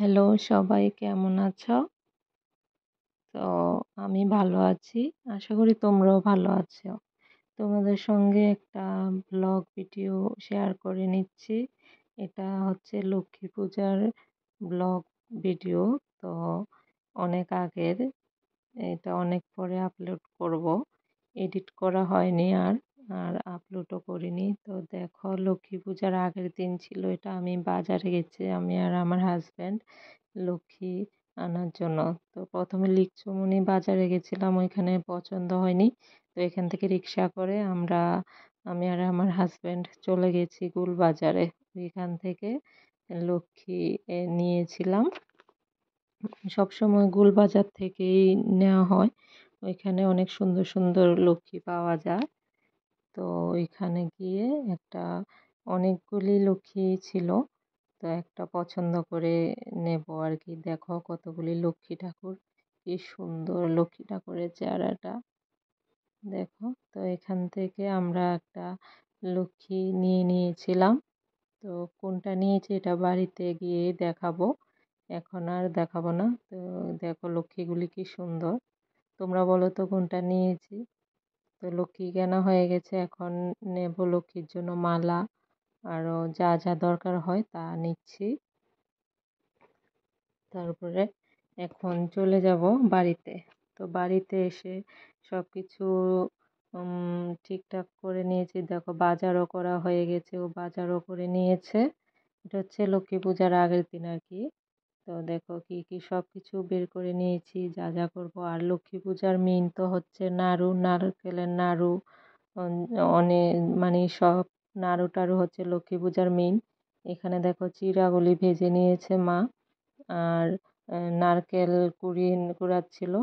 Hello সবাই কেমন আছো? তো আমি ভালো আছি। আশা করি তোমরাও ভালো আছো। তোমাদের সঙ্গে একটা ব্লগ ভিডিও শেয়ার করে নিচ্ছি। এটা হচ্ছে লক্ষ্মী পূজার ব্লগ ভিডিও। তো অনেক আগের, এটা অনেক পরে আপলোড করব। এডিট করা হয়নি আর আপলোডও করিনি। তো দেখো, লক্ষ্মী পূজার আগের দিন ছিল এটা। আমি বাজারে গেছি, আমি আর আমার হাজব্যান্ড, লক্ষ্মী আনার জন্য। তো প্রথমে লিকচুমনি বাজারে গেছিলাম, ওইখানে পছন্দ হয়নি। তো এখান থেকে রিক্সা করে আমি আর আমার হাজব্যান্ড চলে গেছি গুল বাজারে। ওইখান থেকে লক্ষ্মী নিয়েছিলাম। সবসময় গুল বাজার থেকেই নেওয়া হয়। ওইখানে অনেক সুন্দর সুন্দর লক্ষ্মী পাওয়া যায়। তো ওইখানে গিয়ে অনেকগুলি লক্ষ্মী ছিল। তো একটা পছন্দ করে নেব আর কি। দেখো কতগুলি লক্ষ্মী ঠাকুর, কি সুন্দর লক্ষ্মী ঠাকুরের চেহারাটা দেখো। তো এখান থেকে আমরা একটা লক্ষ্মী নিয়ে নিয়েছিলাম। তো কোনটা নিয়েছি এটা বাড়িতে গিয়ে দেখাবো, এখন আর দেখাবো না। তো দেখো লক্ষ্মীগুলি কি সুন্দর। তোমরা বলো তো কোনটা নিয়েছি। তো লক্ষ্মী কেনা হয়ে গেছে, এখন নেব লক্ষ্মীর জন্য মালা, আরও যা যা দরকার হয় তা নিচ্ছি। তারপরে এখন চলে যাব বাড়িতে। তো বাড়িতে এসে সব কিছু ঠিকঠাক করে নিয়েছি। দেখো বাজারও করা হয়ে গেছে, ও বাজারও করে নিয়েছে। এটা হচ্ছে লক্ষ্মী পূজার আগের দিন আর কি। তো দেখো কি কি সব কিছু বের করে নিয়েছি, যা যা করব। আর লক্ষ্মী পূজার মেইন তো হচ্ছে নাড়ু, নারকেলের নাড়ু। অনেক মানে সব নাড়ু টাড়ু হচ্ছে লক্ষ্মী পূজার মেইন। এখানে দেখো চিড়াগুলি ভেজে নিয়েছে মা। আর নারকেল কুড়াচ্ছিল।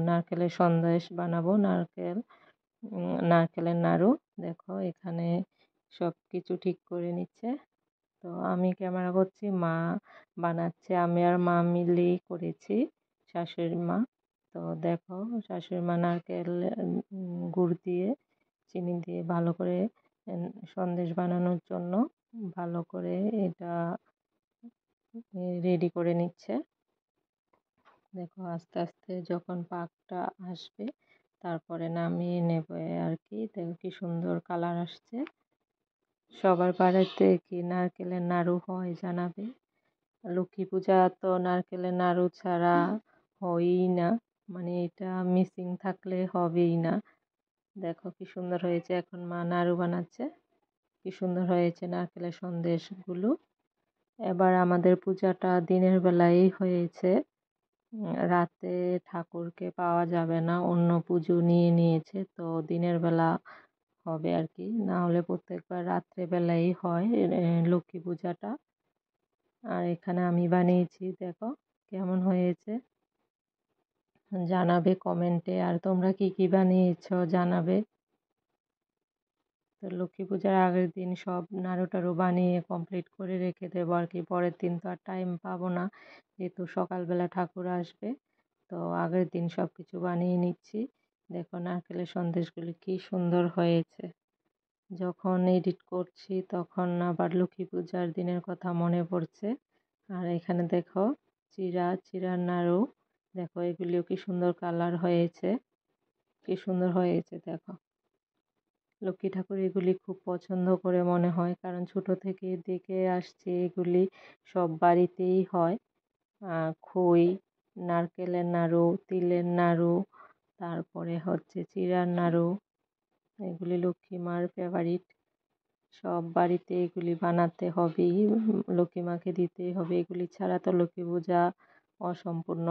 নারকেলের সন্দেশ বানাবো, নারকেলের নাড়ু। দেখো এখানে সব কিছু ঠিক করে নিচ্ছে। তো আমি ক্যামেরা করছি, মা বানাচ্ছে। আমি আর মা মিলেই করেছি, শাশুড়ি মা। তো দেখো শাশুড়ি মা নারকেল গুড় দিয়ে চিনি দিয়ে ভালো করে সন্দেশ বানানোর জন্য ভালো করে এটা রেডি করে নিচ্ছে। দেখো আস্তে আস্তে যখন পাকটা আসবে তারপরে নামিয়ে নেবে আর কি। দেখো কি সুন্দর কালার আসছে। সবার বাড়িতে কি নারকেলের নাড়ু হয় জানাবে। লক্ষ্মী পূজা তো নারকেলের নাড়ু ছাড়া হয়ই না, মানে এটা মিসিং থাকলে হবেই না। দেখো কি সুন্দর হয়েছে, এখন মা নাড়ু বানাচ্ছে। কি সুন্দর হয়েছে নারকেলের সন্দেশগুলো। এবার আমাদের পূজাটা দিনের বেলায় হয়েছে। রাতে ঠাকুরকে পাওয়া যাবে না, অন্য পুজো নিয়ে নিয়েছে। তো দিনের বেলা হবে আর কি, না হলে প্রত্যেকবার রাত্রে বেলাই হয় লক্ষ্মী পূজাটা। আর এখানে আমি বানিয়েছি, দেখো কেমন হয়েছে জানাবে কমেন্টে। আর তোমরা কি কি বানিয়েছো জানাবে। তো লক্ষ্মী পূজার আগের দিন সব নাড়ু টাড়ু বানিয়ে কমপ্লিট করে রেখে দেবো আর কি। পরের দিন তো আর টাইম পাবো না, যেহেতু সকালবেলা ঠাকুর আসবে। তো আগের দিন সব কিছু বানিয়ে নিচ্ছি। দেখো নারকেলের সন্দেশগুলি কি সুন্দর হয়েছে। যখন এডিট করছি তখন আবার লক্ষ্মী পূজার দিনের কথা মনে পড়ছে। আর এখানে দেখো চিড়ার নাড়ু। দেখো এগুলিও কি সুন্দর কালার হয়েছে, কি সুন্দর হয়েছে। দেখো লক্ষ্মী ঠাকুর এগুলি খুব পছন্দ করে মনে হয়, কারণ ছোট থেকে দেখে আসছে এগুলি সব বাড়িতেই হয়। খই, নারকেলের নাড়ু, তিলের নাড়ু, তারপরে হচ্ছে চিড়ার নাড়ু। এগুলি লক্ষ্মী মার ফেভারিট। সব বাড়িতে এগুলি বানাতে হবেই, লক্ষ্মী মাকে দিতেই হবে। এগুলি ছাড়া তো লক্ষ্মী পূজা অসম্পূর্ণ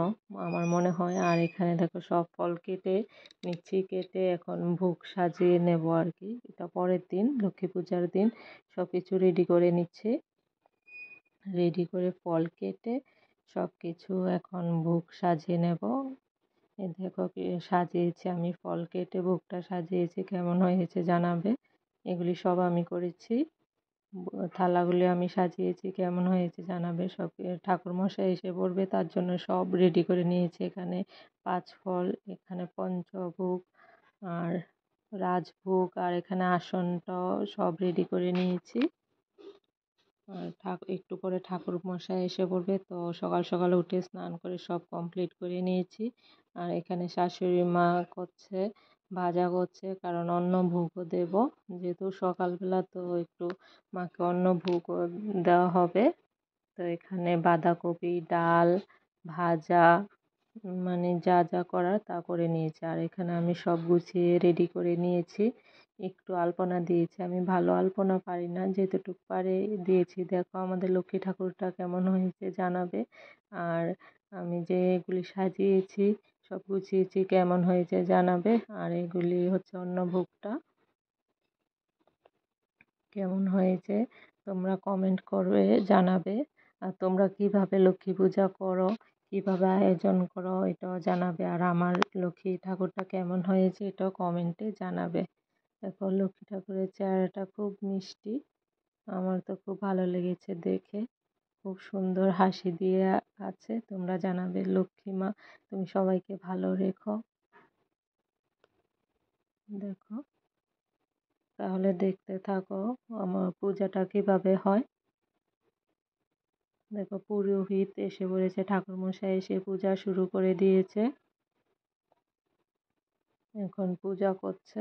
আমার মনে হয়। আর এখানে দেখো সব ফল কেটে নিচ্ছি, কেটে এখন ভোগ সাজিয়ে নেব আর কি। এটা পরের দিন, লক্ষ্মী পূজার দিন সব কিছু রেডি করে নিচ্ছি। রেডি করে ফল কেটে সব কিছু এখন ভোগ সাজিয়ে নেব। এই দেখো সাজিয়েছি আমি, ফল কেটে ভোগটা সাজিয়েছি, কেমন হয়েছে জানাবে। এগুলি সব আমি করেছি। থালাগুলি আমি সাজিয়েছি, কেমন হয়েছে জানাবে। সব ঠাকুরমশাই এসে পড়বে, তার জন্য সব রেডি করে নিয়েছি। এখানে 5 ফল, এখানে পঞ্চভোগ আর রাজভোগ, আর এখানে আসনটাও সব রেডি করে নিয়েছি। আর একটু পরে ঠাকুর মশাই এসে পড়বে, তো সকাল সকাল উঠে স্নান করে সব কমপ্লিট করে নিয়েছি। আর এখানে শাশুড়ি মা করছে, ভাজা করছে, কারণ অন্ন ভোগও দেব, যেহেতু সকালবেলা তো একটু মাকে অন্ন ভোগও দেওয়া হবে। তো এখানে বাঁধাকপি, ডাল, ভাজা, মানে যা যা করার তা করে নিয়েছি। আর এখানে আমি সব গুছিয়ে রেডি করে নিয়েছি। একটু আলপনা দিয়েছি, আমি ভালো আলপনা পারি না, যেতটুকু পারে দিয়েছি। দেখো আমাদের লক্ষ্মী ঠাকুরটা কেমন হয়েছে জানাবে। আর আমি যে এগুলি সাজিয়েছি, সব গুছিয়েছি, কেমন হয়েছে জানাবে। আর এগুলি হচ্ছে অন্নভোগটা, কেমন হয়েছে তোমরা কমেন্ট করে জানাবে। আর তোমরা কিভাবে লক্ষ্মী পূজা করো, কিভাবে আয়োজন করো, এটাও জানাবে। আর আমার লক্ষ্মী ঠাকুরটা কেমন হয়েছে এটাও কমেন্টে জানাবে। দেখো লক্ষ্মী ঠাকুরের চেহারাটা খুব মিষ্টি, আমার তো খুব ভালো লেগেছে দেখে, খুব সুন্দর হাসি দিয়ে আছে। তোমরা জানাবে লক্ষ্মী মা তুমি সবাইকে ভালো রেখো। দেখো, তাহলে দেখতে থাকো আমার পূজাটা কিভাবে হয়। দেখো পুরোহিত এসে পড়েছে, ঠাকুরমশাই এসে পূজা শুরু করে দিয়েছে, এখন পূজা করছে।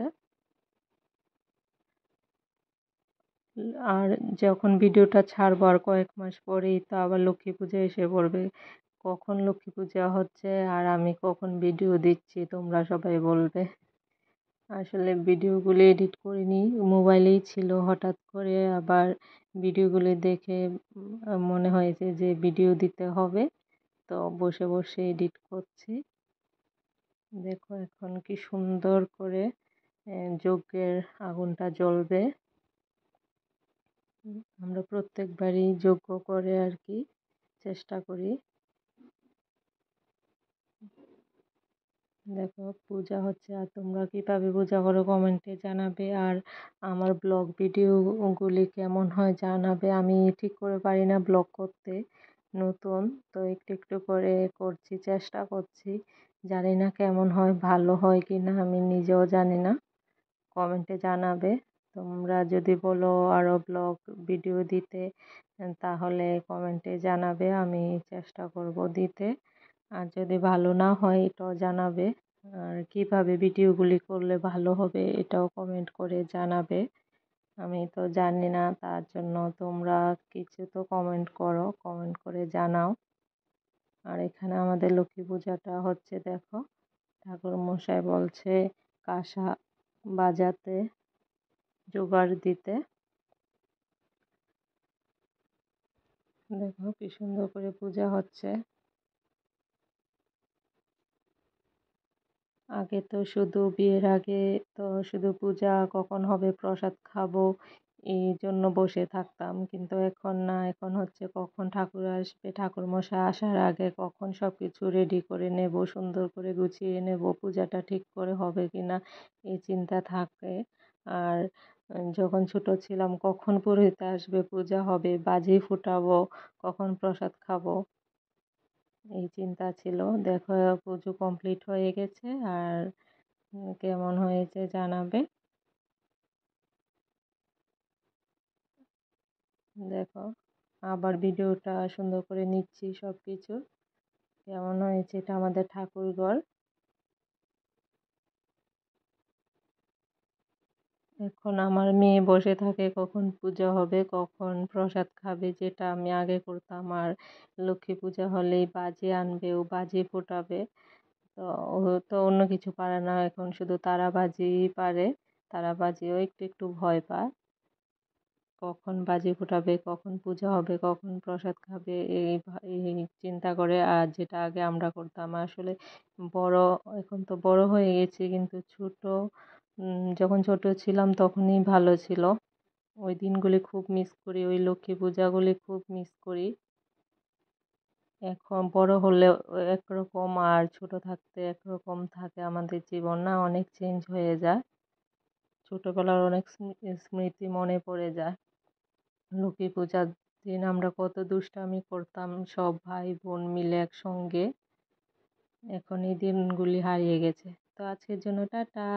আর যখন ভিডিওটা ছাড়বো আর কয়েক মাস পরেই তো আবার লক্ষ্মী পূজা এসে পড়বে, কখন লক্ষ্মী পূজা হচ্ছে আর আমি কখন ভিডিও দিচ্ছি তোমরা সবাই বলবে। আসলে ভিডিওগুলো এডিট করিনি, মোবাইলেই ছিল, হঠাৎ করে আবার ভিডিওগুলো দেখে মনে হয়েছে যে ভিডিও দিতে হবে, তো বসে বসে এডিট করছি। দেখো এখন কি সুন্দর করে যজ্ঞের আগুনটা জ্বলবে। আমরা প্রত্যেকবারই যজ্ঞ করে আর কি চেষ্টা করি। দেখো পূজা হচ্ছে, আর তোমরা কিভাবে পূজা করো কমেন্টে জানাবে। আর আমার ব্লগ ভিডিওগুলি কেমন হয় জানাবে। আমি ঠিক করে পারি না ব্লগ করতে, নতুন তো একটু একটু করে করছি, চেষ্টা করছি, জানি না কেমন হয়, ভালো হয় কি না আমি নিজেও জানি না। কমেন্টে জানাবে। তোমরা যদি বলো আরও ব্লগ ভিডিও দিতে, তাহলে কমেন্টে জানাবে, আমি চেষ্টা করব দিতে। আর যদি ভালো না হয় এটাও জানাবে। আর কিভাবে ভিডিওগুলি করলে ভালো হবে এটাও কমেন্ট করে জানাবে। আমি তো জানি না, তার জন্য তোমরা কিছু তো কমেন্ট করো, কমেন্ট করে জানাও। আর এখানে আমাদের লক্ষ্মী পূজাটা হচ্ছে, দেখো ঠাকুর মশাই বলছে কাঁসা বাজাতে, জোগাড় দিতে। দেখো কি সুন্দর করে পূজা হচ্ছে। আগে তো শুধু বিয়ের আগে তো শুধু পূজা কখন হবে, প্রসাদ খাবো, এই জন্য বসে থাকতাম। কিন্তু এখন না, এখন হচ্ছে কখন ঠাকুর আসবে, ঠাকুর মশাই আসার আগে কখন সব কিছু রেডি করে নেব, সুন্দর করে গুছিয়ে নেব, পূজাটা ঠিক করে হবে কিনা এই চিন্তা থাকে। আর যখন ছোট ছিলাম কখন পুরোহিত আসবে, পূজা হবে, বাজি ফুটাবো, কখন প্রসাদ খাবো, এই চিন্তা ছিল। দেখো পুজো কমপ্লিট হয়ে গেছে। আর কেমন হয়েছে জানাবে। দেখো আবার ভিডিওটা সুন্দর করে নিচ্ছি সব কিছু, কেমন হয়েছে। এটা আমাদের ঠাকুর ঘর। এখন আমার মেয়ে বসে থাকে কখন পূজা হবে, কখন প্রসাদ খাবে, যেটা আমি আগে করতাম। আর লক্ষ্মী পূজা হলেই বাজি আনবে, ও বাজি ফোটাবে। তো ও তো অন্য কিছু পারে না, এখন শুধু তারাবাজি পারে। তারাবাজিও একটু একটু ভয় পায়। কখন বাজি ফোটাবে, কখন পূজা হবে, কখন প্রসাদ খাবে, এই চিন্তা করে। আর যেটা আগে আমরা করতাম আসলে বড়, এখন তো বড় হয়ে গেছি, কিন্তু ছোট যখন ছোট ছিলাম তখনই ভালো ছিল। ওই দিনগুলি খুব মিস করি, ওই লক্ষ্মী পূজাগুলি খুব মিস করি। এখন বড় হলে একরকম, আর ছোট থাকতে একরকম থাকে আমাদের জীবন, না অনেক চেঞ্জ হয়ে যায়। ছোটবেলার অনেক স্মৃতি মনে পড়ে যায়। লক্ষ্মী পূজার দিন আমরা কত দুষ্টামি করতাম সব ভাই বোন মিলে একসঙ্গে। এখন এই দিনগুলি হারিয়ে গেছে। তো আজকের জন্য টাটা।